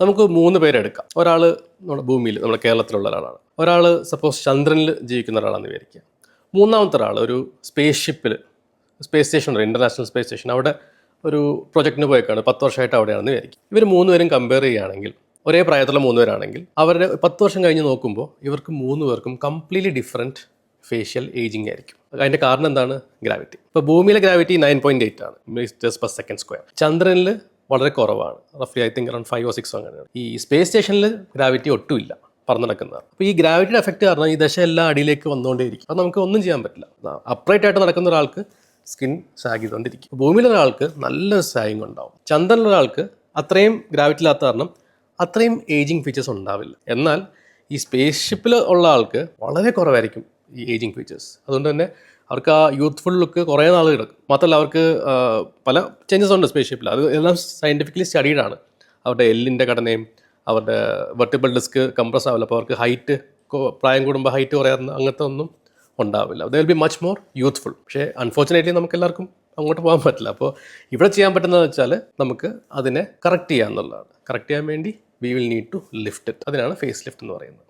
നമുക്ക് 3 പേരെടുക്കാം. ഒരാൾ നമ്മുടെ ഭൂമിയിൽ, നമ്മുടെ കേരളത്തിലുള്ള ഒരാളാണ്. ഒരാൾ സപ്പോസ് ചന്ദ്രനിൽ ജീവിക്കുന്ന ഒരാളാണെന്ന് വിചാരിക്കുക. മൂന്നാമത്തെ ഒരാൾ ഒരു സ്പേസ് ഷിപ്പിൽ, സ്പേസ് സ്റ്റേഷൻ ഉണ്ട്, ഇൻ്റർനാഷണൽ സ്പേസ് സ്റ്റേഷൻ, അവിടെ ഒരു പ്രൊജക്റ്റിന് പോയേക്കാണ്, 10 വർഷമായിട്ട് അവിടെയാണെന്ന് വിചാരിക്കും. ഇവർ 3 പേരും കമ്പയർ ചെയ്യുകയാണെങ്കിൽ, ഒരേ പ്രായത്തിലുള്ള 3 പേരാണെങ്കിൽ, അവരുടെ 10 വർഷം കഴിഞ്ഞ് നോക്കുമ്പോൾ ഇവർക്ക് 3 പേർക്കും കംപ്ലീറ്റ്ലി ഡിഫറെൻറ്റ് ഫേഷ്യൽ ഏജിങ് ആയിരിക്കും. അതിൻ്റെ കാരണം എന്താണ്? ഗ്രാവിറ്റി. ഇപ്പോൾ ഭൂമിയിലെ ഗ്രാവിറ്റി 9.8 ആണ് മീറ്റേഴ്സ് പെർ സെക്കൻഡ് സ്ക്വയർ. ചന്ദ്രനിൽ വളരെ കുറവാണ്, റഫ്ലി ഐ തിങ്ക് അറൗണ്ട് 5 or 6 അങ്ങനെയാണ്. ഈ സ്പേസ് സ്റ്റേഷനിൽ ഗ്രാവിറ്റി ഒട്ടുമില്ല, പറന്ന് നടക്കുന്നതാണ്. അപ്പോൾ ഈ ഗ്രാവിറ്റിയുടെ എഫക്റ്റ് കാരണം ഈ ദശ എല്ലാം അടിയിലേക്ക് വന്നുകൊണ്ടേയിരിക്കും. അപ്പോൾ നമുക്ക് ഒന്നും ചെയ്യാൻ പറ്റില്ല. അപ്രൈറ്റ് ആയിട്ട് നടക്കുന്ന ഒരാൾക്ക് സ്കിൻ സാഗ് ചെയ്തുകൊണ്ടിരിക്കും. ഭൂമിയിലൊരാൾക്ക് നല്ല സാഗിങ് ഉണ്ടാവും. ചന്ദ്രനിലൊരാൾക്ക് അത്രയും ഗ്രാവിറ്റി ഇല്ലാത്ത കാരണം അത്രയും ഏജിങ് ഫീച്ചേഴ്സ് ഉണ്ടാവില്ല. എന്നാൽ ഈ സ്പേസ് ഷിപ്പിൽ ഉള്ള ആൾക്ക് വളരെ കുറവായിരിക്കും ഈ ഏജിങ് ഫീച്ചേഴ്സ്. അതുകൊണ്ട് തന്നെ അവർക്ക് ആ യൂത്ത്ഫുൾ ലുക്ക് കുറേ നാൾ കിടക്കും. മാത്രമല്ല അവർക്ക് പല ചേഞ്ചസ് ഉണ്ട് സ്പേസ് ഷിപ്പിൽ. അത് എല്ലാം സയൻറ്റിഫിക്കലി സ്റ്റഡീഡാണ്. അവരുടെ എല്ലിൻ്റെ ഘടനയും അവരുടെ വെർട്ടിബിൾ ഡിസ്ക് കംപ്രസ് ആവില്ല. അപ്പോൾ അവർക്ക് ഹൈറ്റ്, പ്രായം കൂടുമ്പോൾ ഹൈറ്റ് കുറയാറുണ്ട്, അങ്ങനത്തെ ഒന്നും ഉണ്ടാവില്ല. They will be much more youthful. പക്ഷേ അൺഫോർച്ചുനേറ്റ്ലി നമുക്ക് എല്ലാവർക്കും അങ്ങോട്ട് പോകാൻ പറ്റില്ല. അപ്പോൾ ഇവിടെ ചെയ്യാൻ പറ്റുന്നത് വെച്ചാൽ നമുക്ക് അതിനെ കറക്റ്റ് ചെയ്യുക എന്നുള്ളതാണ്. കറക്റ്റ് ചെയ്യാൻ വേണ്ടി we will need to lift it. അതിനാണ് ഫേസ് ലിഫ്റ്റ് എന്ന് പറയുന്നത്.